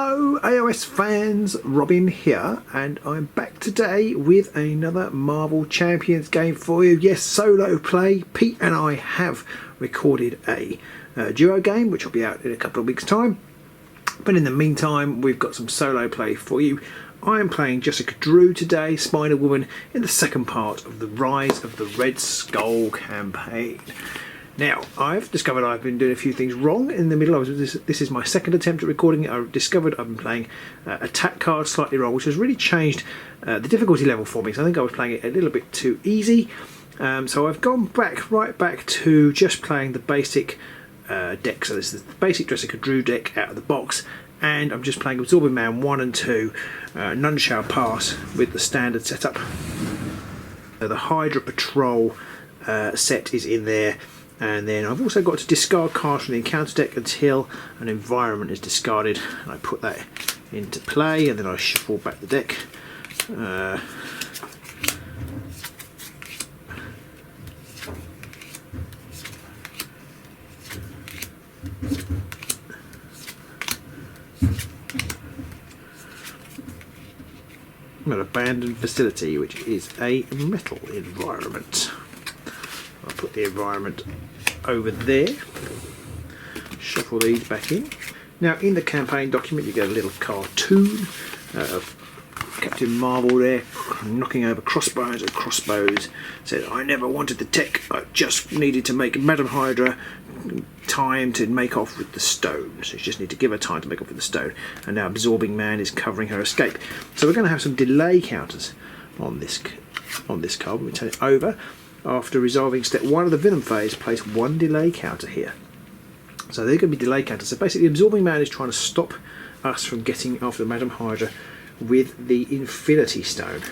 Hello AOS fans, Robin here, and I'm back today with another Marvel Champions game for you. Yes, solo play. Pete and I have recorded a duo game which will be out in a couple of weeks time, but in the meantime we've got some solo play for you. I'm playing Jessica Drew today, Spider-Woman, in the second part of the Rise of the Redskull campaign. Now, I've discovered I've been doing a few things wrong in the middle. This is my second attempt at recording it. I've discovered I've been playing attack cards slightly wrong, which has really changed the difficulty level for me. So I think I was playing it a little bit too easy. So I've gone right back to just playing the basic deck. So this is the basic Jessica Drew deck out of the box. And I'm just playing Absorbing Man 1 and 2. None shall pass with the standard setup. The HYDRA Patrol set is in there. And then I've also got to discard cards from the encounter deck until an environment is discarded, and I put that into play, and then I shuffle back the deck. An abandoned facility, which is a metal environment. I'll put the environment over there, shuffle these back in. Now in the campaign document you get a little cartoon of Captain Marvel there knocking over crossbows and crossbows. Said, I never wanted the tech, I just needed to make Madam Hydra time to make off with the stone. So you just need to give her time to make off with the stone. And now Absorbing Man is covering her escape. So we're going to have some delay counters on this card. We turn it over. After resolving step 1 of the Venom phase, place 1 delay counter here. So they're going to be delay counters. So basically Absorbing Man is trying to stop us from getting after Madam Hydra with the Infinity Stone.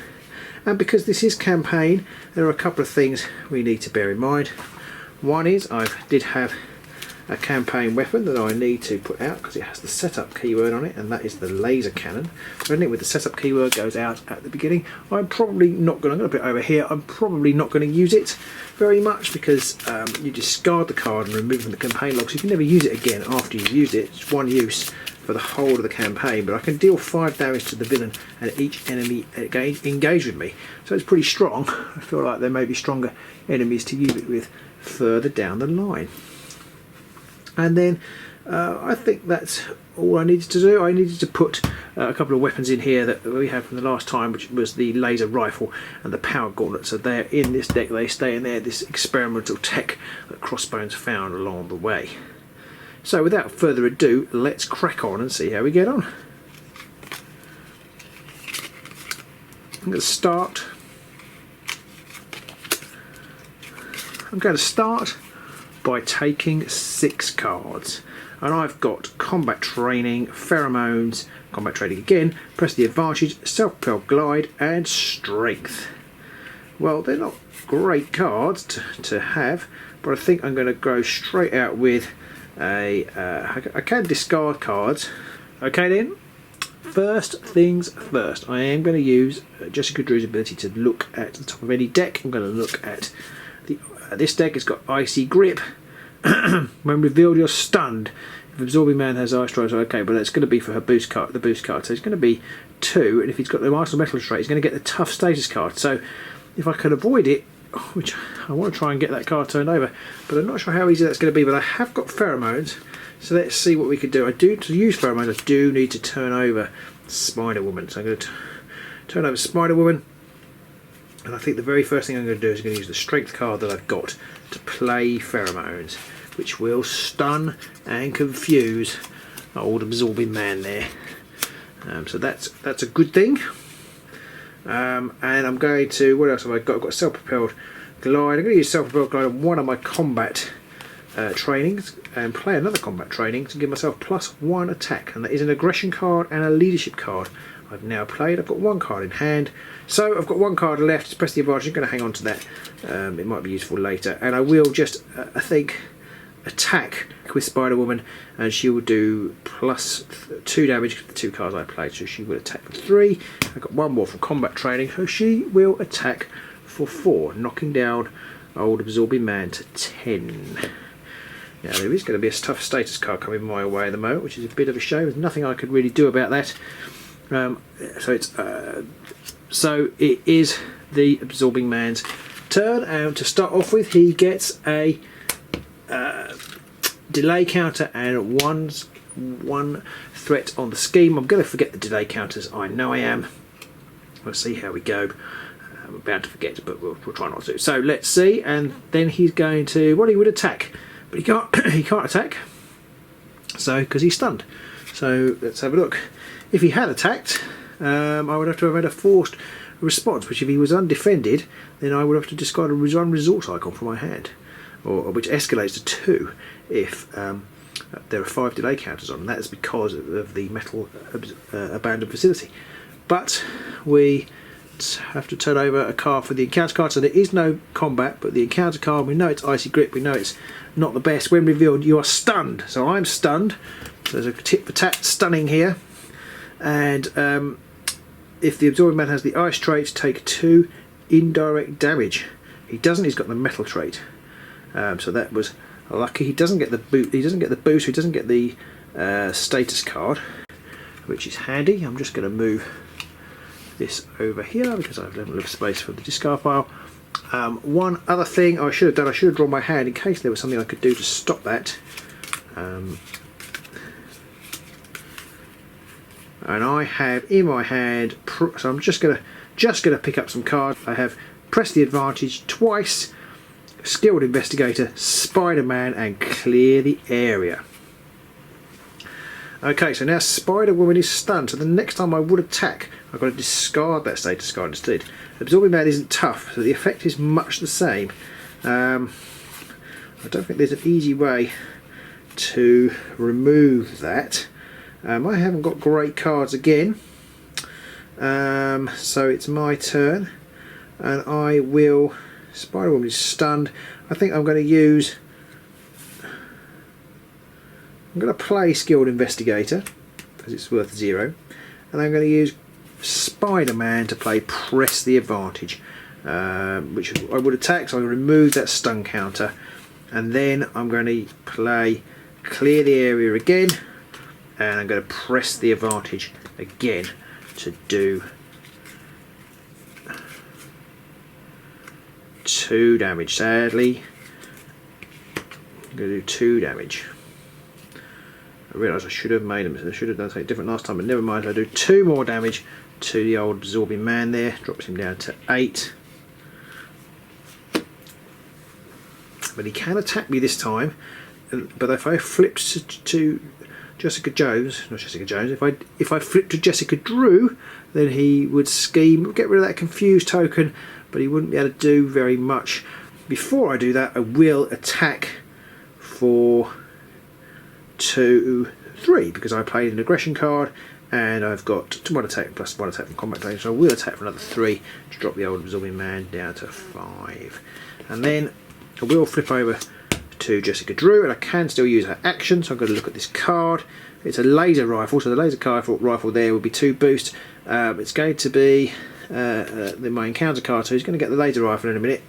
And because this is campaign, there are a couple of things we need to bear in mind. One is I did have a campaign weapon that I need to put out because it has the setup keyword on it, and that is the laser cannon. Running with the setup keyword goes out at the beginning. I'm probably not going to put it over here. I'm probably not going to use it very much because you discard the card and remove from the campaign log, so you can never use it again after you've used it. It's one use for the whole of the campaign, but I can deal 5 damage to the villain and each enemy engage with me. So it's pretty strong. I feel like there may be stronger enemies to use it with further down the line. And then I think that's all I needed to do. I needed to put a couple of weapons in here that we had from the last time, which was the laser rifle and the power gauntlet. So they're in this deck, they stay in there, this experimental tech that Crossbones found along the way. So without further ado, let's crack on and see how we get on. I'm going to start by taking 6 cards, and I've got combat training, pheromones, combat training again, press the advantage, self-propelled glide, and strength. Well, they're not great cards to have, but I think I'm going to go straight out with I can discard cards. Okay then, first things first, I am going to use Jessica Drew's ability to look at the top of any deck. I'm going to look at this deck. It's got Icy Grip. When revealed, you're stunned. If Absorbing Man has Ice Strikes, okay, but that's going to be for her boost card. The boost card, so it's going to be 2. And if he's got the Ice or Metal Strike, he's going to get the Tough Status card. So if I can avoid it, which I want to try and get that card turned over, but I'm not sure how easy that's going to be. But I have got pheromones, so let's see what we can do. To use pheromones, I do need to turn over Spider-Woman. So I'm going to turn over Spider-Woman. And I think the very first thing I'm going to do is I'm going to use the strength card that I've got to play pheromones, which will stun and confuse old Absorbing Man there. So that's a good thing. And I'm going to, what else have I got? I've got self-propelled glide. I'm going to use self-propelled glide on one of my combat trainings and play another combat training to give myself +1 attack, and that is an aggression card and a leadership card. I've now played. I've got 1 card in hand, so I've got 1 card left. Just press the advantage. I'm going to hang on to that. It might be useful later, and I will just I think attack with Spider-Woman, and she will do +2 damage for the 2 cards I played, so she will attack for 3. I've got 1 more from combat training, so she will attack for 4, knocking down old Absorbing Man to 10. Now there is going to be a tough status card coming my way at the moment, which is a bit of a shame. There's nothing I could really do about that. So it is the Absorbing Man's turn, and to start off with, he gets a delay counter and one threat on the scheme. I'm going to forget the delay counters. I know I am. We'll see how we go. I'm about to forget, but we'll try not to. So let's see, and then he's going to. Well, he would attack, but he can't. He can't attack. So because he's stunned. So let's have a look. If he had attacked, I would have to have had a forced response. Which, if he was undefended, then I would have to discard a one resource icon from my hand, or which escalates to 2 if there are 5 delay counters on. And that is because of the metal abandoned facility. But we have to turn over a card for the encounter card, so there is no combat, but the encounter card, we know it's Icy Grip, we know it's not the best. When revealed, you are stunned, so I'm stunned. So there's a tit for tat stunning here, and if the Absorbing Man has the ice trait, take 2 indirect damage. He doesn't, he's got the metal trait, so that was lucky. He doesn't get the boot, he doesn't get the boost, he doesn't get the status card, which is handy. I'm just going to move this over here because I have a little bit of space for the discard pile. One other thing I should have done, I should have drawn my hand in case there was something I could do to stop that. And I have in my hand, so I'm just gonna pick up some cards. I have Press the Advantage twice, Skilled Investigator, Spider-Man, and Clear the Area. Okay, so now Spider-Woman is stunned, so the next time I would attack, I've got to discard that status card instead. Absorbing Man isn't tough, so the effect is much the same. I don't think there's an easy way to remove that. I haven't got great cards again, so it's my turn, and I will. Spider-Woman is stunned. I think I'm going to use. I'm going to play Skilled Investigator because it's worth 0, and I'm going to use Spider-Man to play Press the Advantage, which I would attack, so I'm going to remove that stun counter, and then I'm going to play Clear the Area again, and I'm going to Press the Advantage again to do 2 damage. Sadly, I'm going to do 2 damage. I realise I should have made them. I should have done something different last time, but never mind. I do 2 more damage to the old Absorbing Man there. Drops him down to 8. But he can attack me this time. But if I flipped to Jessica Jones, not Jessica Jones, if I flipped to Jessica Drew, then he would scheme, get rid of that confused token, but he wouldn't be able to do very much. Before I do that, I will attack for 2, 3 because I played an aggression card and I've got 1 attack plus 1 attack from combat damage, so I will attack for another 3 to drop the old Absorbing Man down to 5. And then I will flip over to Jessica Drew, and I can still use her action, so I'm going to look at this card. It's a laser rifle, so the laser rifle there will be 2 boost. It's going to be my encounter card, so he's going to get the laser rifle in a minute.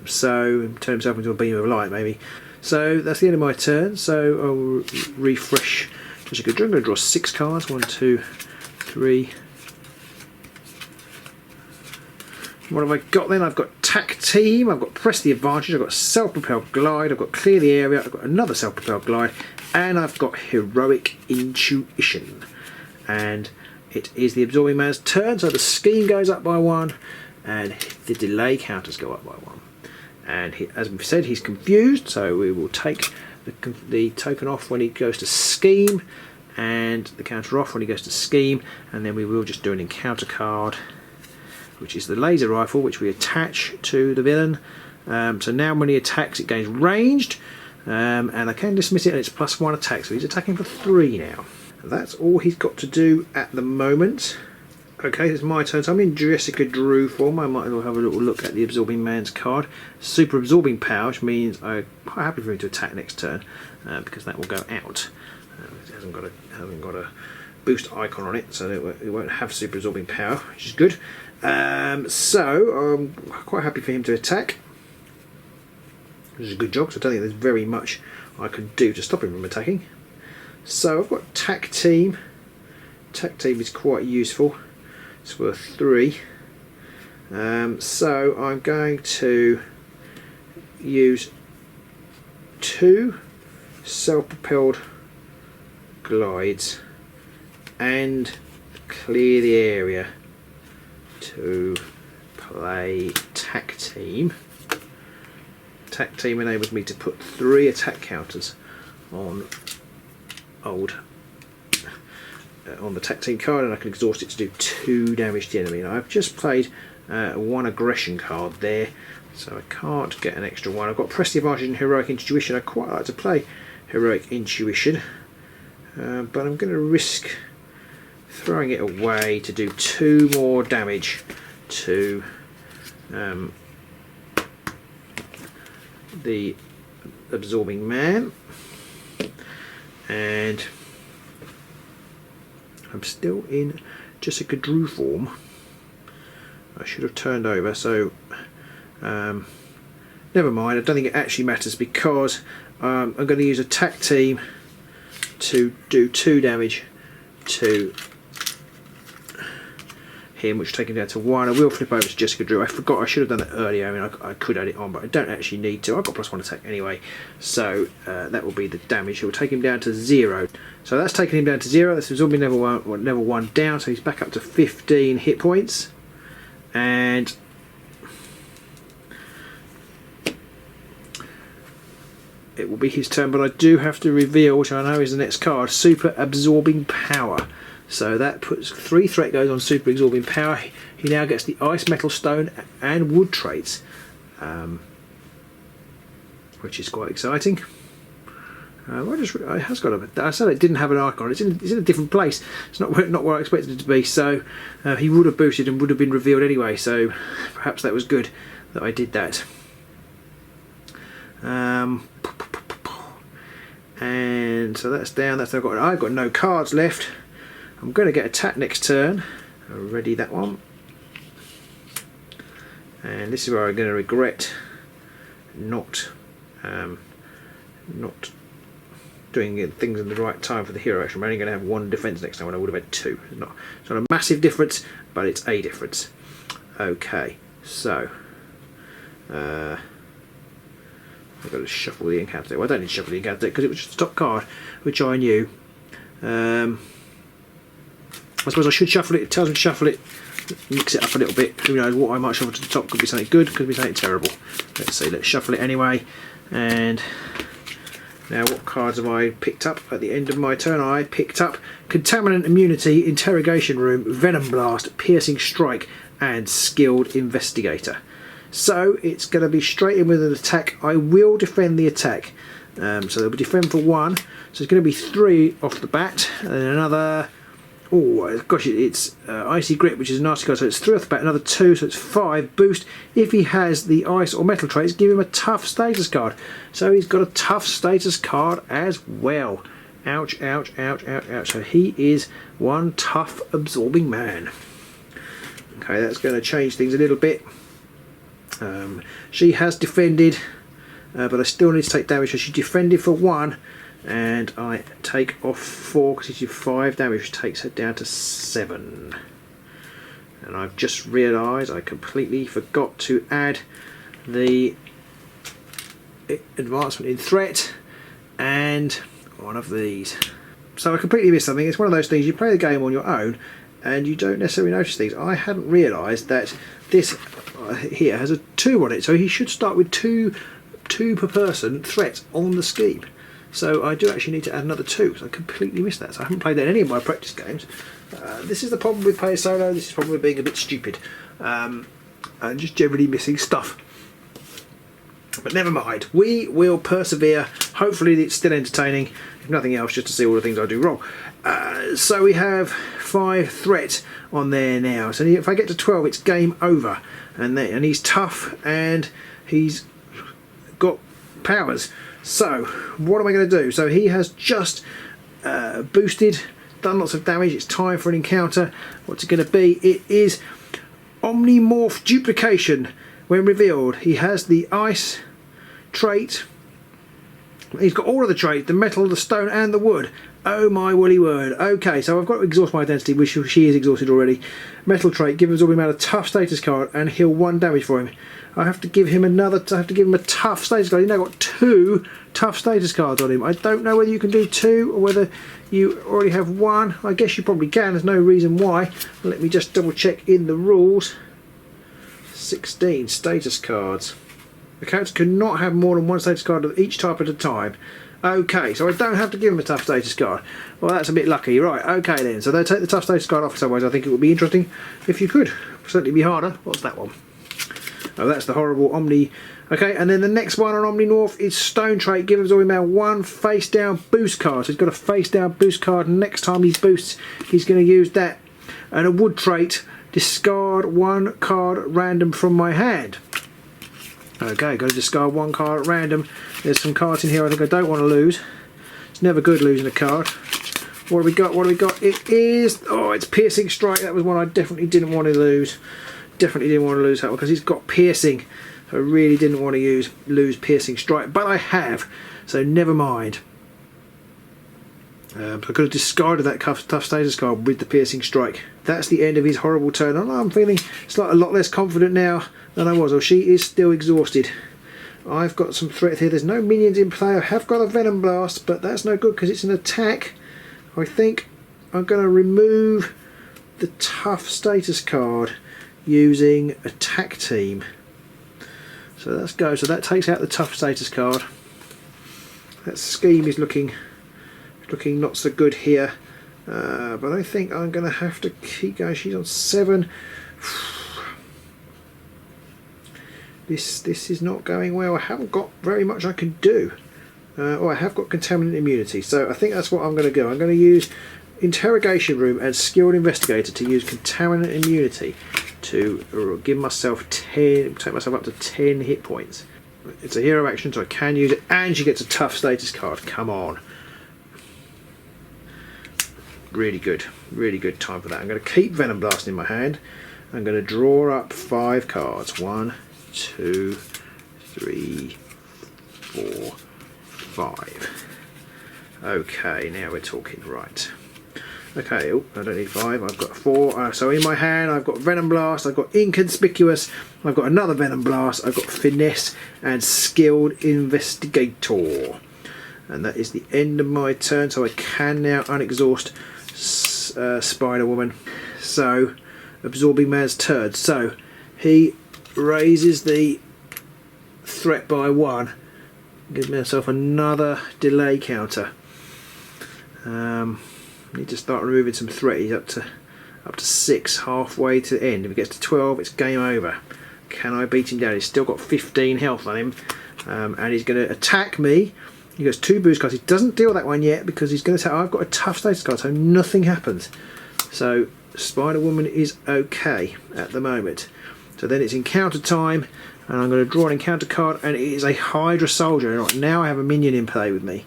So turn himself into a beam of light maybe. So that's the end of my turn, so I'll refresh Jessica Drew. I'm going to draw 6 cards, 1, 2, 3. What have I got then? I've got Tack Team, I've got Press the Advantage, I've got Self-Propelled Glide, I've got Clear the Area, I've got another Self-Propelled Glide, and I've got Heroic Intuition. And it is the Absorbing Man's turn, so the scheme goes up by 1, and the delay counters go up by 1. And he, as we've said, he's confused, so we will take the token off when he goes to scheme, and the counter off when he goes to scheme, and then we will just do an encounter card, which is the laser rifle, which we attach to the villain. So now when he attacks, it gains ranged, and I can dismiss it, and it's +1 attack, so he's attacking for 3 now. That's all he's got to do at the moment. Okay, it's my turn, so I'm in Jessica Drew form. I might as well have a little look at the Absorbing Man's card. Super Absorbing Power, which means I'm quite happy for him to attack next turn, because that will go out. It hasn't got a boost icon on it, so it won't have Super Absorbing Power, which is good. So I'm quite happy for him to attack. which is a good job because I don't think there's very much I can do to stop him from attacking. So I've got attack team. Attack team is quite useful. It's worth 3. So I'm going to use 2 self-propelled glides and clear the area to play attack team. Attack team enables me to put 3 attack counters on on the attack team card, and I can exhaust it to do 2 damage to the enemy. And I've just played 1 aggression card there, so I can't get an extra 1. I've got press the advantage in heroic intuition. I quite like to play heroic intuition, but I'm going to risk throwing it away to do 2 more damage to the absorbing man. And I'm still in Jessica Drew form. I should have turned over, so never mind. I don't think it actually matters because I'm going to use attack team to do 2 damage to him, which will take him down to 1. I will flip over to Jessica Drew. I forgot I should have done that earlier. I mean, I could add it on, but I don't actually need to. I've got +1 attack anyway, so that will be the damage. It will take him down to 0. So that's taken him down to 0. That's absorbing level 1 down, so he's back up to 15 hit points. And it will be his turn, but I do have to reveal, which I know is the next card, Super Absorbing Power. So that puts 3 threat goes on Super Absorbing Power. He now gets the Ice, Metal, Stone and Wood traits, which is quite exciting. I said it didn't have an icon. It's in a different place. It's not where I expected it to be. So he would have boosted and would have been revealed anyway. So perhaps that was good that I did that. And so that's down. I've got no cards left. I'm going to get attack next turn. Ready that one. And this is where I'm going to regret not doing things in the right time for the hero action. I'm only going to have 1 defense next time when I would have had 2. It's not a massive difference, but it's a difference. Okay, so I've got to shuffle the encounter. Well, I don't need to shuffle the encounter because it was just the top card, which I knew. I suppose I should shuffle it. It tells me to shuffle it, mix it up a little bit. Who knows what I might shuffle to the top? Could be something good, could be something terrible. Let's see, let's shuffle it anyway. And now what cards have I picked up at the end of my turn? I picked up Contaminant Immunity, Interrogation Room, Venom Blast, Piercing Strike and Skilled Investigator. So it's going to be straight in with an attack. I will defend the attack. So they'll be defend for 1. So it's going to be 3 off the bat and then another... Oh gosh, it's Icy Grip, which is a nasty card, so it's 3 off the bat, another 2, so it's 5 boost. If he has the ice or metal traits, give him a tough status card. So he's got a tough status card as well. Ouch, ouch, ouch, ouch, ouch. So he is 1 tough absorbing man. Okay, that's going to change things a little bit. She has defended, but I still need to take damage, so she defended for 1. And I take off 4 because she did 5 damage, which takes her down to 7. And I've just realised I completely forgot to add the advancement in threat and one of these. So I completely missed something. It's one of those things, you play the game on your own and you don't necessarily notice things. I hadn't realised that this here has a 2 on it, so he should start with 2 per person threat on the scheme. So I do actually need to add another 2, so I completely missed that. So I haven't played that in any of my practice games. This is the problem with playing solo, this is the problem with being a bit stupid. And just generally missing stuff. But never mind, we will persevere. Hopefully it's still entertaining, if nothing else, just to see all the things I do wrong. So we have 5 threat on there now. So if I get to 12, it's game over. And he's tough and he's got powers. So what am I going to do? So he has just boosted, done lots of damage. It's time for an encounter. What's it going to be? It is OMNI-MORPH Duplication. When revealed, he has the ice, trait. He's got all of the traits, the metal, the stone and the wood. Oh my woolly word. Okay, so I've got to exhaust my identity, which she is exhausted already. Metal trait, give absorbing amount of tough status card and heal 1 damage for him. I have to give him another, I have to give him a tough status card. He's now got 2 tough status cards on him. I don't know whether you can do 2 or whether you already have 1. I guess you probably can, there's no reason why. Let me just double check in the rules. 16 status cards. The character cannot have more than 1 status card of each type at a time. Okay, so I don't have to give him a tough status card. Well, that's a bit lucky. Right, okay then. So they'll take the tough status card off, otherwise I think it would be interesting if you could. Certainly be harder. What's that one? Oh, that's the horrible Omni. Okay, and then the next one on OMNI-MORPH is Stone Trait. Give absorbing now 1 face down boost card. So he's got a face down boost card, and next time he boosts, he's going to use that. And a Wood Trait, discard 1 card random from my hand. Okay, got to discard 1 card at random. There's some cards in here I think I don't want to lose. It's never good losing a card. What have we got? What have we got? It is... oh, it's Piercing Strike. That was one I definitely didn't want to lose. Definitely didn't want to lose that one because he's got Piercing. So I really didn't want to lose Piercing Strike. But I have. So never mind. So I could have discarded that tough status card with the Piercing Strike. That's the end of his horrible turn. And I'm feeling it's like a lot less confident now than I was. Or she is still exhausted. I've got some threats here. There's no minions in play. I have got a Venom Blast, but that's no good because it's an attack. I think I'm going to remove the tough status card using Attack Team. So let's go. So that takes out the tough status card. That scheme is looking not so good here. But I think I'm going to have to keep going. She's on 7. This is not going well. I haven't got very much I can do. Oh, I have got Contaminant Immunity, so I think that's what I'm going to do. I'm going to use Interrogation Room and Skilled Investigator to use Contaminant Immunity to give myself 10, take myself up to 10 hit points. It's a hero action, so I can use it, and she gets a tough status card. Come on. Really good time for that. I'm going to keep Venom Blast in my hand. I'm going to draw up 5 cards. 1, 2, 3, 4, 5. Okay, now we're talking. Right. Okay, oh, I don't need 5, I've got 4. So in my hand I've got Venom Blast, I've got Inconspicuous, I've got another Venom Blast, I've got Finesse and Skilled Investigator. And that is the end of my turn, so I can now unexhaust Spider-Woman. So, Absorbing Man's turn. So, he raises the threat by 1. Gives myself another delay counter. Need to start removing some threat. He's up to 6, halfway to the end. If he gets to 12, it's game over. Can I beat him down? He's still got 15 health on him, and he's going to attack me. He goes 2 boost cards. He doesn't deal that one yet because he's going to say, I've got a tough status card, so nothing happens. So Spider-Woman is okay at the moment. So then it's encounter time, and I'm going to draw an encounter card, and it is a Hydra Soldier. Now I have a minion in play with me.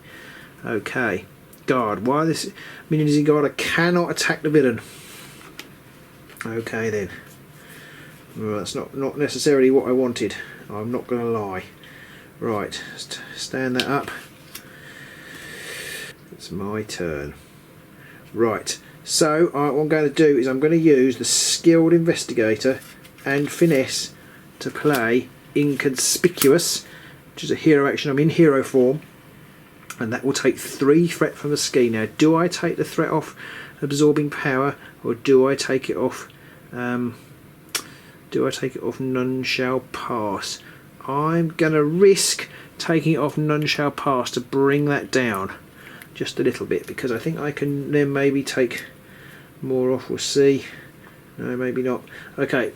Okay. Guard. Why this minion is in guard? I cannot attack the villain. Okay then. Well, that's not necessarily what I wanted. I'm not going to lie. Right. Stand that up. It's my turn. Right. So what I'm going to do is I'm going to use the Skilled Investigator and Finesse to play Inconspicuous, which is a hero action. I'm in hero form. And that will take 3 threat from the scheme. Now, do I take the threat off Absorbing Power, or do I take it off? None Shall Pass. I'm gonna risk taking it off None Shall Pass to bring that down just a little bit, because I think I can then maybe take more off. We'll see. No, maybe not. Okay,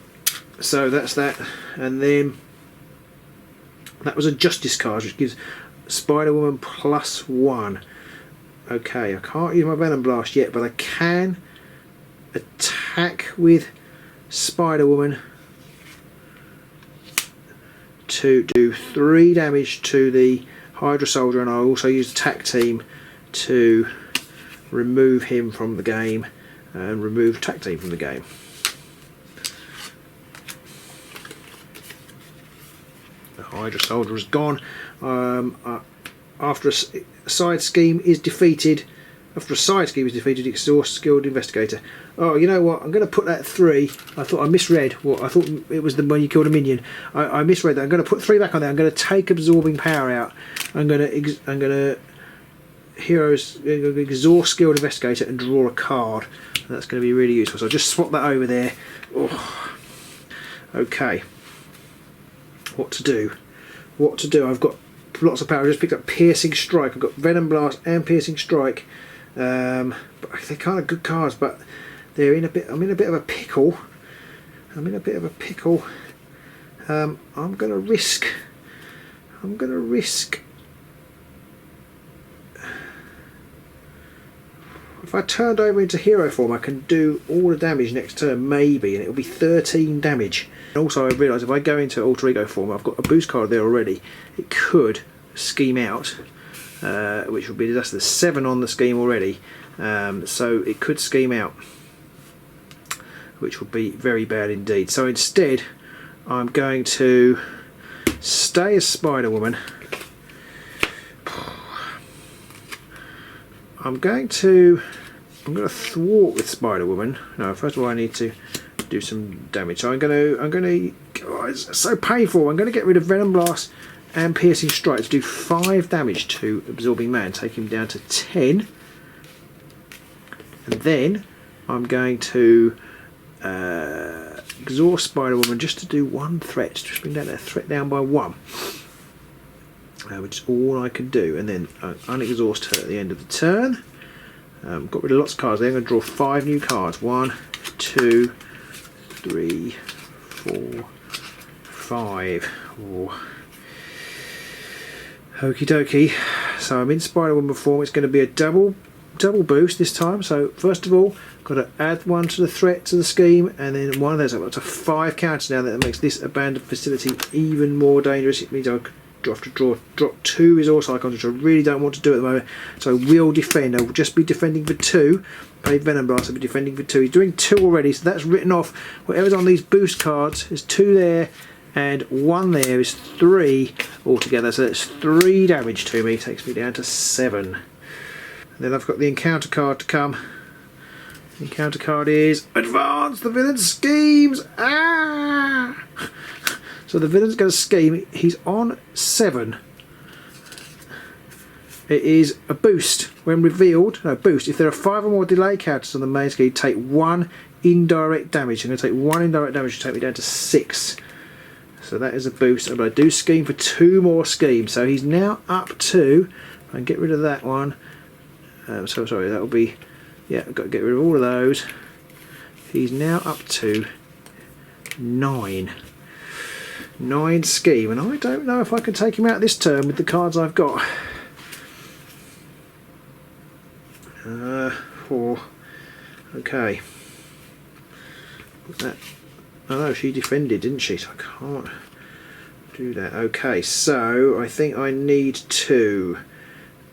so that's that, and then that was a Justice card, which gives Spider-Woman +1. Okay, I can't use my Venom Blast yet, but I can attack with Spider-Woman to do 3 damage to the Hydra Soldier, and I'll also use Attack Team to remove him from the game and remove Attack Team from the game. The Hydra soldier is gone. After a side scheme is defeated, exhaust skilled investigator. Oh, you know what? I'm going to put that 3. I thought I misread. Well, I thought it was the when you killed a minion. I misread that. I'm going to put 3 back on there. I'm going to take absorbing power out. I'm going to exhaust skilled investigator and draw a card. And that's going to be really useful. So I'll just swap that over there. Oh. Okay. What to do? I've got lots of power. I just picked up piercing strike. I've got venom blast and piercing strike. But they're kind of good cards, but they're in a bit. I'm in a bit of a pickle. I'm going to risk. If I turned over into hero form, I can do all the damage next turn, maybe, and it'll be 13 damage. And also, I realise if I go into alter ego form, I've got a boost card there already. It could scheme out, which would be that's the 7 on the scheme already. So it could scheme out, which would be very bad indeed. So instead, I'm going to stay as Spider-Woman. I'm going to thwart with Spider-Woman. No, first of all I need to do some damage. So I'm going to oh, it's so painful. I'm going to get rid of Venom Blast and Piercing Strike to do 5 damage to Absorbing Man, take him down to 10. And then I'm going to exhaust Spider-Woman just to do 1 threat, just bring that threat down by 1. Which is all I can do, and then unexhaust her at the end of the turn. Got rid of lots of cards there. I'm going to draw 5 new cards. 1, 2, 3, 4, 5. Oh. Okie dokie. So I'm in Spider-Woman form. It's going to be a double boost this time. So first of all, got to add 1 to the threat to the scheme, and then 1 of those. I've got to 5 counters now. That makes this abandoned facility even more dangerous. It means I have to drop 2 resource icons, which I really don't want to do at the moment. So I will defend. I will just be defending for 2. Play Venom Blast. I'll be defending for 2. He's doing 2 already, so that's written off. Whatever's on these boost cards, there's 2 there and 1 there, is 3 altogether. So that's 3 damage to me. Takes me down to 7. And then I've got the encounter card to come. The encounter card is Advance the Villain's Schemes. Ah! So the villain's going to scheme. He's on 7. It is a boost. When revealed, no, boost. If there are 5 or more delay counters on the main scheme, take 1 indirect damage. I'm going to take 1 indirect damage to take me down to 6. So that is a boost. But I do scheme for 2 more schemes. So he's now up to, I can get rid of that one. So sorry, that will be, yeah, I've got to get rid of all of those. He's now up to 9. 9 scheme, and I don't know if I can take him out this turn with the cards I've got. 4. Okay. That. Oh no, she defended, didn't she? So I can't do that. Okay, so I think I need to.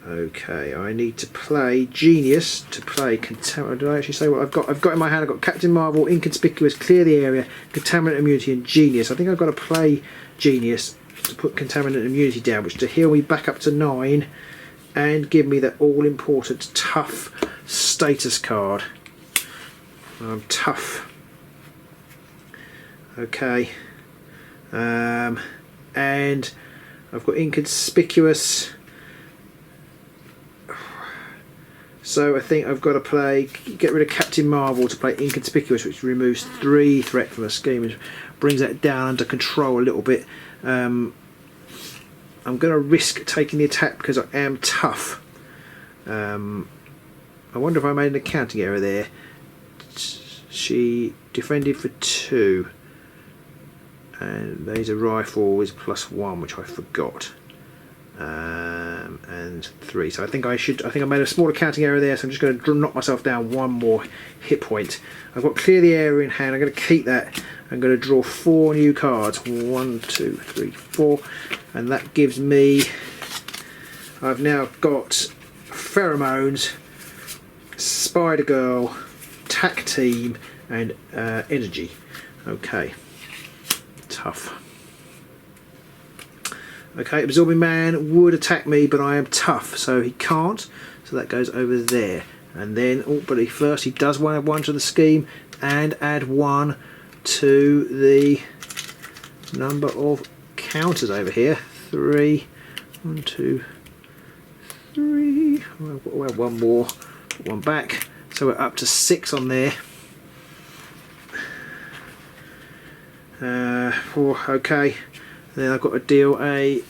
Okay, I need to play Genius to play Contaminant. Did I actually say what I've got? I've got in my hand, I've got Captain Marvel, Inconspicuous, Clear the Area, Contaminant Immunity and Genius. I think I've got to play Genius to put Contaminant Immunity down, which to heal me back up to 9 and give me that all-important tough status card. I'm tough. Okay. And I've got Inconspicuous. So I think I've got to get rid of Captain Marvel to play Inconspicuous, which removes 3 threat from a scheme, which brings that down under control a little bit. I'm going to risk taking the attack because I am tough. I wonder if I made an accounting error there. She defended for 2, and there's a rifle is +1, which I forgot. And 3. So I think I made a small accounting error there, so I'm just going to knock myself down 1 more hit point. I've got Clear the Area in hand. I'm going to keep that. I'm going to draw 4 new cards. 1, 2, 3, 4, and that gives me. I've now got Pheromones, Spider Girl, Tac Team, and Energy. Okay, tough. Okay, Absorbing Man would attack me, but I am tough, so he can't. So that goes over there. And then, oh, but first he does want to add 1 to the scheme and add 1 to the number of counters over here. 3, 1, 2, 3. We'll have 1 more, put 1 back. So we're up to 6 on there. 4, okay. Then I've got to deal a,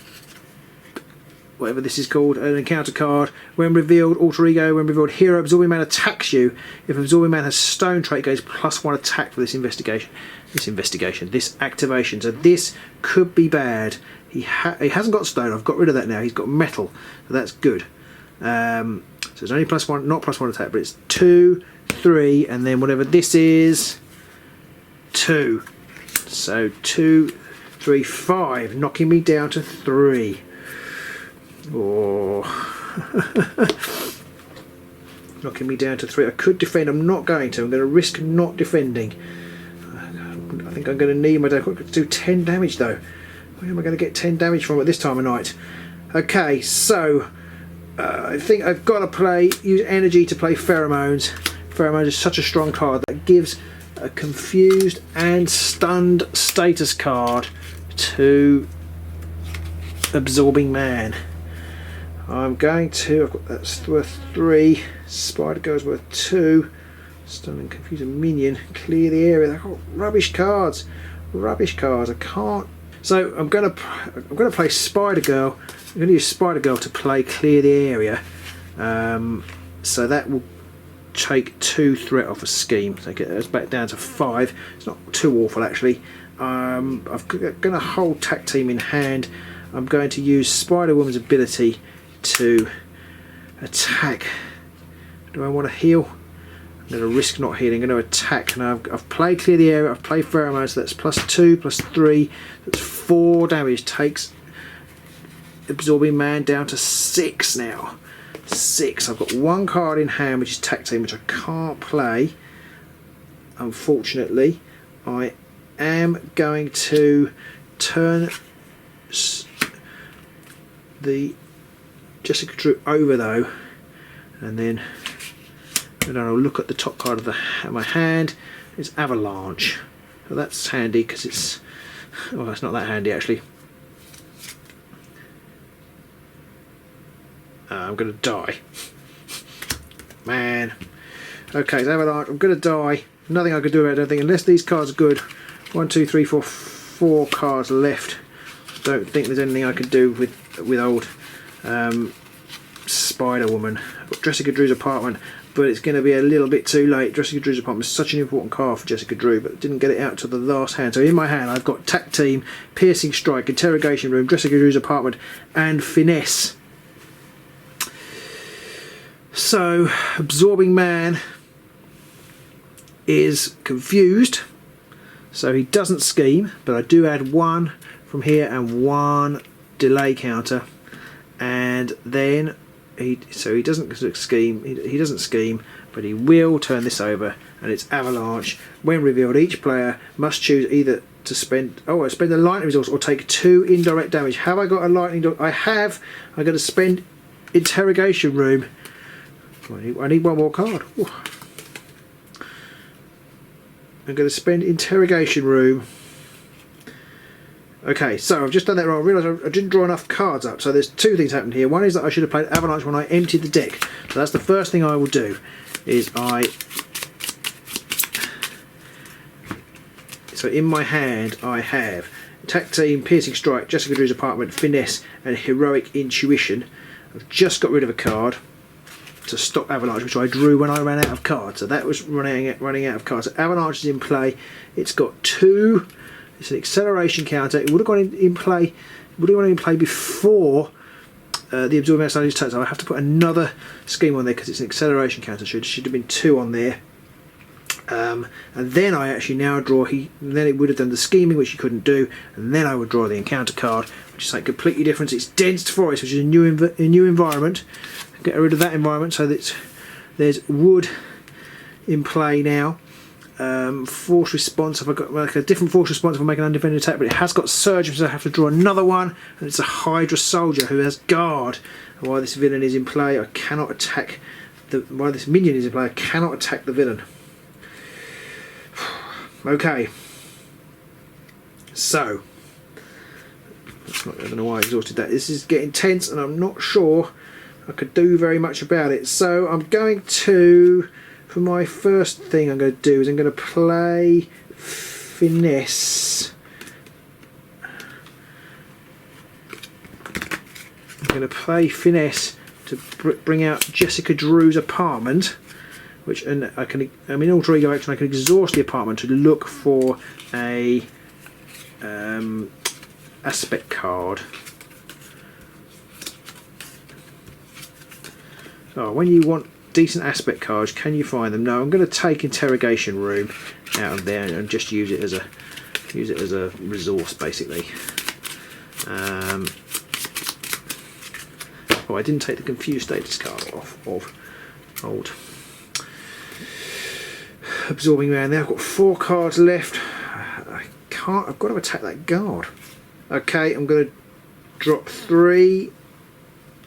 whatever this is called, an encounter card. When revealed, alter ego. When revealed, hero. Absorbing Man attacks you. If Absorbing Man has stone trait, goes +1 attack for this investigation. This activation. So this could be bad. He hasn't got stone. I've got rid of that now. He's got metal. So that's good. So it's only +1, not +1 attack, but it's 2, 3, and then whatever this is, 2. So 2, 3, 5, knocking me down to 3. Oh. Knocking me down to 3. I could defend. I'm not going to. I'm going to risk not defending. I think I'm going to need my deck to do 10 damage though. Where am I going to get 10 damage from at this time of night? Okay, so I think I've got to use energy to play Pheromones. Pheromones is such a strong card that gives a confused and stunned status card to Absorbing Man. I'm going to, I've got that's worth 3, Spider Girl's worth 2, stun and confuse a minion, clear the area. They've got rubbish cards, I can't. So I'm going to play Spider Girl. I'm going to use Spider Girl to play clear the area. So that will take 2 threat off a scheme. So get us back down to 5. It's not too awful actually. I'm going to hold Tac Team in hand. I'm going to use Spider Woman's ability to attack. Do I want to heal? I'm going to risk not healing. I'm going to attack. Now I've played clear the area. I've played Pheromones. So that's +2, +3. That's 4 damage. Takes Absorbing Man down to 6 now. 6. I've got 1 card in hand, which is Tac Team, which I can't play. Unfortunately, I am going to turn the Jessica Drew over though, and then I'll look at the top card of my hand. It's Avalanche. So that's handy because it's, well, it's not that handy actually. I'm going to die. Man. Okay, so Avalanche, I'm going to die. Nothing I can do about it, I don't think, unless these cards are good. 1, 2, 3, 4, 4 cards left. Don't think there's anything I can do with old Spider Woman. I've got Jessica Drew's Apartment, but it's going to be a little bit too late. Jessica Drew's Apartment is such an important card for Jessica Drew, but didn't get it out to the last hand. So in my hand I've got Tac Team, Piercing Strike, Interrogation Room, Jessica Drew's Apartment, and Finesse. So Absorbing Man is confused, so he doesn't scheme, but I do add 1 from here and 1 delay counter, and then he doesn't scheme. He doesn't scheme, but he will turn this over, and it's Avalanche. When revealed, each player must choose either to spend a lightning resource or take 2 indirect damage. Have I got a lightning? I have. I'm going to spend Interrogation Room. I need 1 more card. Ooh. I'm going to spend Interrogation Room. Okay, so I've just done that wrong. I realised I didn't draw enough cards up. So there's 2 things happened here. One is that I should have played Avalanche when I emptied the deck. So that's the first thing I will do. So in my hand I have Tac Team, Piercing Strike, Jessica Drew's Apartment, Finesse, and Heroic Intuition. I've just got rid of a card to stop Avalanche, which I drew when I ran out of cards. So that was running out of cards. So Avalanche is in play. It's got 2. It's an acceleration counter. It would have gone in play. It would have gone in play before the Absorbing Man started his turn. So I have to put another scheme on there because it's an acceleration counter. Should have been 2 on there. And then I actually now draw. Then it would have done the scheming, which he couldn't do, and then I would draw the encounter card, which is like completely different. It's Dense Forest, which is a new environment. Get rid of that environment so that there's wood in play now. force response. I've got like a different force response if I make an undefended attack, but it has got surge, so I have to draw another one, and it's a Hydra soldier who has guard. And while this villain is in play, I cannot attack while this minion is in play, I cannot attack the villain. Okay. So I don't know why I exhausted that. This is getting tense and I'm not sure I could do very much about it. So I'm going to, for my first thing I'm going to do is I'm going to play Finesse. I'm going to play Finesse to bring out Jessica Drew's apartment, which, and I'm in alter ego action, I can exhaust the apartment to look for a aspect card. Oh, when you want decent aspect cards, can you find them? No, I'm going to take interrogation room out of there and just use it as a resource, basically. Oh, I didn't take the confused status card off of old absorbing man. There, I've got 4 cards left. I've got to attack that guard. Okay, I'm going to drop 3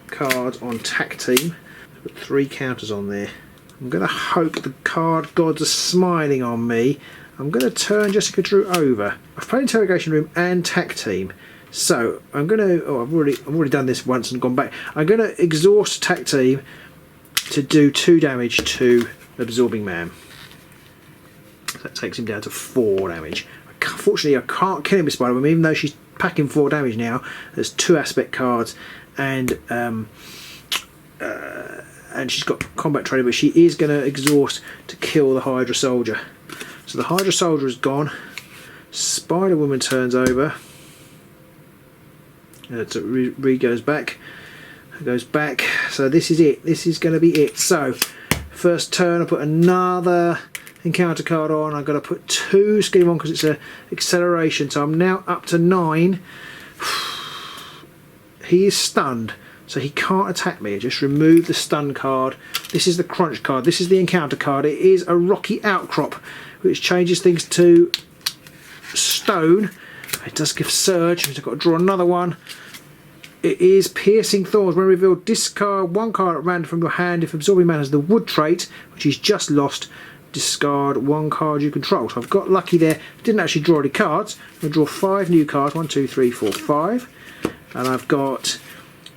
cards on tack team. Put 3 counters on there. I'm going to hope the card gods are smiling on me. I'm going to turn Jessica Drew over. I've played interrogation room and tack team, so I'm going to. Oh, I've already done this once and gone back. I'm going to exhaust tack team to do 2 damage to absorbing man. That takes him down to 4 damage. Fortunately, I can't kill him with Spider-Man, even though she's packing 4 damage now. There's 2 aspect cards, and she's got combat training, but she is going to exhaust to kill the Hydra soldier. So the Hydra soldier is gone. Spider-Woman turns over. Goes back. Goes back. So this is it. This is going to be it. So first turn, I put another encounter card on. I've got to put 2 scheme on because it's an acceleration, so I'm now up to 9. He is stunned, so he can't attack me. I just remove the stun card. This is the crunch card. This is the encounter card. It is a rocky outcrop, which changes things to stone. It does give surge, so I've got to draw another one. It is piercing thorns. When revealed, discard 1 card at random from your hand. If absorbing man has the wood trait, which he's just lost, discard 1 card you control. So I've got lucky there. Didn't actually draw any cards. I'm going to draw 5 new cards. 1, 2, 3, 4, 5. And I've got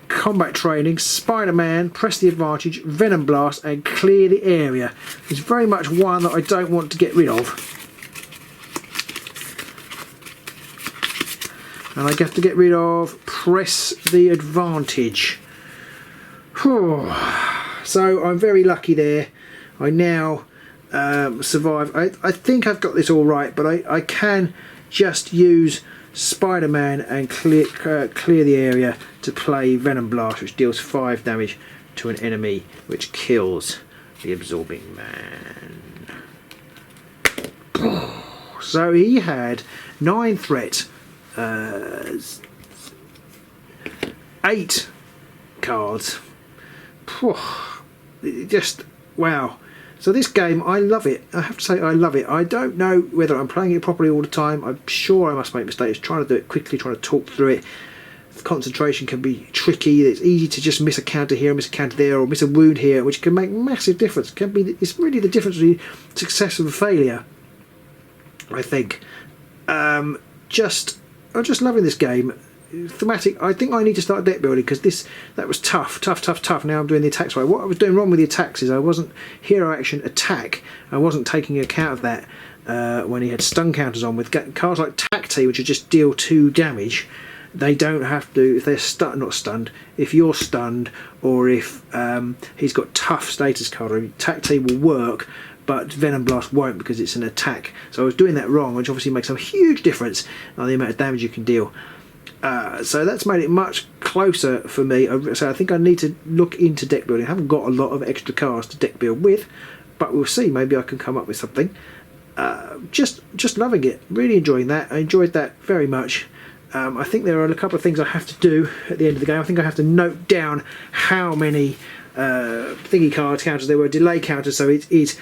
combat training, Spider-Man, press the advantage, Venom Blast, and clear the area. It's very much one that I don't want to get rid of. And I have to get rid of press the advantage. So I'm very lucky there. I now survive. I think I've got this all right, but I can just use Spider-Man and clear the area to play Venom Blast, which deals 5 damage to an enemy, which kills the absorbing man. So he had 9 threat, 8 cards. Just wow. So this game, I love it. I have to say I love it. I don't know whether I'm playing it properly all the time. I'm sure I must make mistakes trying to do it quickly, trying to talk through it. Concentration can be tricky. It's easy to just miss a counter here, miss a counter there, or miss a wound here, which can make massive difference. It's really the difference between success and failure, I think. I'm just loving this game. Thematic. I think I need to start deck building because that was tough. Now I'm doing the attacks right. What I was doing wrong with the attacks is I wasn't hero action attack. I wasn't taking account of that when he had stun counters on with cards like Tacti, which just deal 2 damage. They don't have to if they're not stunned. If you're stunned, or if he's got tough status card, Tacti will work, but Venom Blast won't because it's an attack. So I was doing that wrong, which obviously makes a huge difference on the amount of damage you can deal. So that's made it much closer for me. So I think I need to look into deck building. I haven't got a lot of extra cards to deck build with, but we'll see. Maybe I can come up with something. Just loving it. Really enjoying that. I enjoyed that very much. I think there are a couple of things I have to do at the end of the game. I think I have to note down how many thingy card counters there were, delay counters. So it is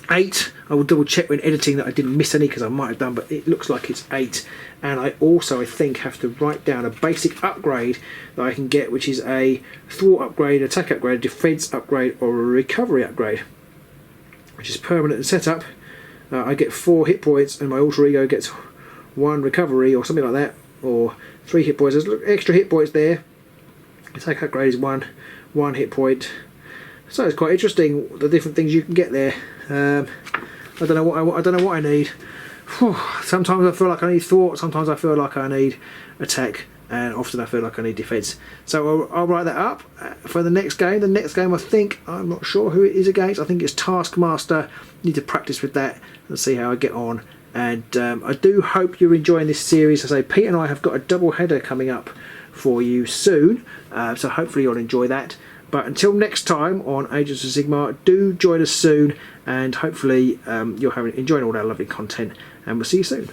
8. I will double check when editing that I didn't miss any, because I might have done, but it looks like it's 8. And I also, I think, have to write down a basic upgrade that I can get, which is a thwart upgrade, attack upgrade, defense upgrade, or a recovery upgrade, which is permanent in setup. I get 4 hit points, and my alter ego gets 1 recovery, or something like that, or 3 hit points. There's extra hit points there. Attack upgrade is 1 hit point. So it's quite interesting, the different things you can get there. I don't know what I need. Whew. Sometimes I feel like I need thwart, sometimes I feel like I need attack, and often I feel like I need defense. So I'll write that up for the next game. The next game, I think, I'm not sure who it is against. I think it's Taskmaster. Need to practice with that and see how I get on. And I do hope you're enjoying this series. As I say, Pete and I have got a double header coming up for you soon, so hopefully you'll enjoy that. But until next time on Agents of Sigmar, do join us soon, and hopefully you're enjoying all our lovely content, and we'll see you soon.